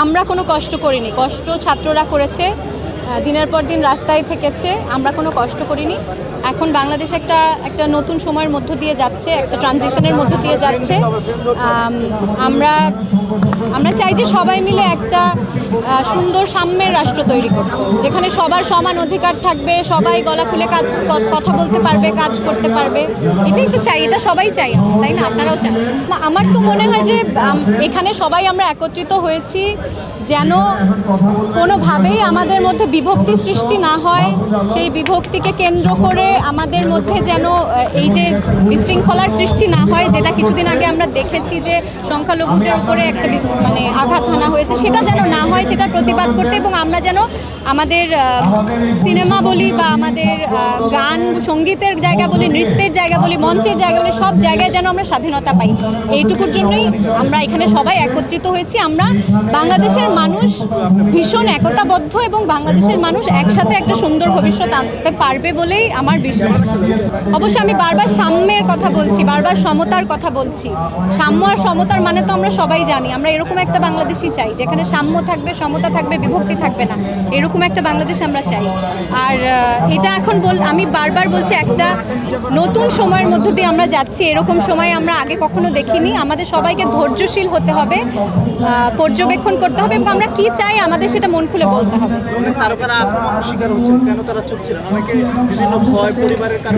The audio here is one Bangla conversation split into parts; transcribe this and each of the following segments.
আমরা কোনো কষ্ট করিনি, কষ্ট ছাত্ররা করেছে, দিনের পর দিন রাস্তায় থেকেছে, আমরা কোনো কষ্ট করিনি। এখন বাংলাদেশ একটা নতুন সময়ের মধ্য দিয়ে যাচ্ছে, একটা ট্রানজিশনের মধ্য দিয়ে যাচ্ছে। আমরা চাই যে সবাই মিলে একটা সুন্দর সাম্যের রাষ্ট্র তৈরি করতে, যেখানে সবার সমান অধিকার থাকবে, সবাই গলা খুলে কথা বলতে পারবে, কাজ করতে পারবে। এটাই তো চাই, এটা সবাই চাই, তাই না? আপনারাও চান। আমার তো মনে হয় যে এখানে সবাই আমরা একত্রিত হয়েছি যেন কোনোভাবেই আমাদের মধ্যে বিভক্তি সৃষ্টি না হয়। সেই বিভক্তিকে কেন্দ্র করে আমাদের মধ্যে যেন এই যে বিশৃঙ্খলার সৃষ্টি না হয়, যেটা কিছুদিন আগে আমরা দেখেছি যে সংখ্যালঘুদের উপরে একটা আঘাত হানা হয়েছে, সেটা যেন না হয়, সেটা প্রতিবাদ করতে। এবং আমরা যেন আমাদের সিনেমা বলি বা আমাদের গান সঙ্গীতের জায়গা বলি, নৃত্যের জায়গা বলি, মঞ্চের জায়গা বলি, সব জায়গায় যেন আমরা স্বাধীনতা পাই। এইটুকুর জন্যই আমরা এখানে সবাই একত্রিত হয়েছি। আমরা বাংলাদেশের মানুষ ভীষণ একতাবদ্ধ এবং বাংলাদেশের মানুষ একসাথে একটা সুন্দর ভবিষ্যৎ আনতে পারবে বলেই আমার বিশ্বাস। অবশ্যই আমি বারবার সাম্যের কথা বলছি, বারবার সমতার কথা বলছি। সাম্য আর সমতার মানে তো আমরা সবাই জানি। আমরা এরকম একটা বাংলাদেশই চাই, যেখানে সাম্য থাকবে, সমতা থাকবে, বিভক্তি থাকবে না। এরকম একটা বাংলাদেশ আমরা চাই। আর এটা এখন আমি বারবার বলছি, একটা নতুন সময়ের মধ্য দিয়ে আমরা যাচ্ছি। এরকম সময় আমরা আগে কখনো দেখিনি। আমাদের সবাইকে ধৈর্যশীল হতে হবে, পর্যবেক্ষণ করতে হবে এবং আমরা কি চাই আমাদের সেটা মন খুলে বলতে হবে।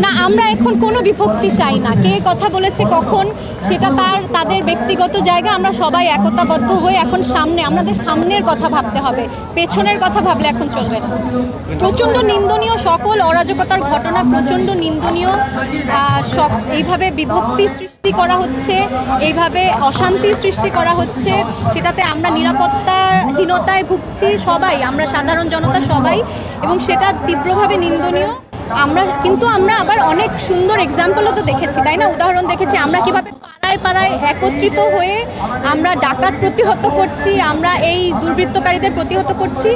না, আমরা এখন কোনো বিভক্তি চাই না। কে কথা বলেছে কখন সেটা তাদের ব্যক্তিগত জায়গা। আমরা সবাই একতাবদ্ধ হয়ে এখন আমাদের সামনের কথা ভাবতে হবে, পেছনের কথা ভাবলে এখন চলবে না। প্রচণ্ড নিন্দনীয় সকল অরাজকতার ঘটনা, প্রচণ্ড নিন্দনীয়। এইভাবে বিভক্তি সৃষ্টি করা হচ্ছে, এইভাবে অশান্তি সৃষ্টি করা হচ্ছে, সেটাতে আমরা নিরাপত্তাহীনতায় ভুগছি সবাই, আমরা সাধারণ জনতা সবাই, এবং সেটা তীব্রভাবে নিন্দনীয়। আমরা আবার অনেক সুন্দর এক্সাম্পলও তো দেখেছি, তাই না? উদাহরণ দেখেছি আমরা কিভাবে পাড়ায় একত্রিত হয়ে আমরা ডাকাত প্রতিহত করছি, আমরা এই দুর্বৃত্তকারীদের প্রতিহত করছি।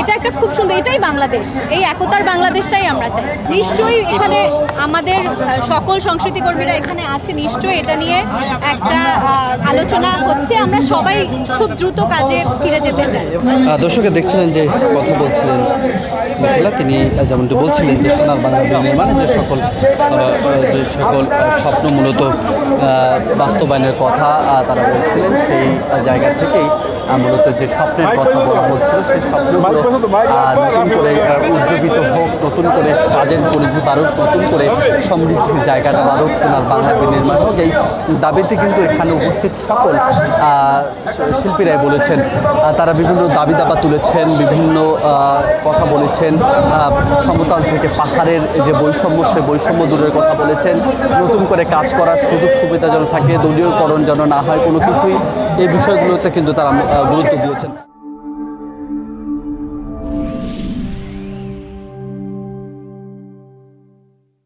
এটা একটা খুব সুন্দর, এটাই বাংলাদেশ, এই একতার বাংলাদেশটাই আমরা চাই। নিশ্চয়ই এখানে আমাদের সকল সংস্কৃতি কর্মীরা এখানে আছে, নিশ্চয়ই এটা নিয়ে একটা আলোচনা হচ্ছে। আমরা সবাই খুব দ্রুত কাজে ফিরে যেতে চাই। দর্শকে দেখছিলেন যে কথা বলছিলেন মিথিলা, তিনি যেমনটি বলছিলেন যে সোনার বাংলা নির্মাণে যে সকল স্বপ্ন মূলত বাস্তবায়নের কথা তারা বলছিলেন, সেই জায়গা থেকেই মূলত যে স্বপ্নের কথা বলা হচ্ছিল, সেই স্বপ্নগুলো নতুন করে উজ্জীবিত হোক, নতুন করে কাজের পরিধি বাড়ুক, নতুন করে সমৃদ্ধির জায়গাটা বাড়ুক, সোনার বাংলা নির্মাণ হোক। এই দাবিতে কিন্তু এখানে উপস্থিত সকল শিল্পীরাই বলেছেন, তারা বিভিন্ন দাবি দাবা তুলেছেন, বিভিন্ন কথা বলেছেন। সমতল থেকে পাহাড়ের যে বৈষম্য, সেই বৈষম্য দূরের কথা বলেছেন। নতুন করে কাজ করার সুযোগ সুবিধা যেন থাকে, দলীয়করণ যেন না হয়, কোনো কিছুই, এই বিষয়গুলোতে কিন্তু তারা গুরুত্ব দিয়েছেন।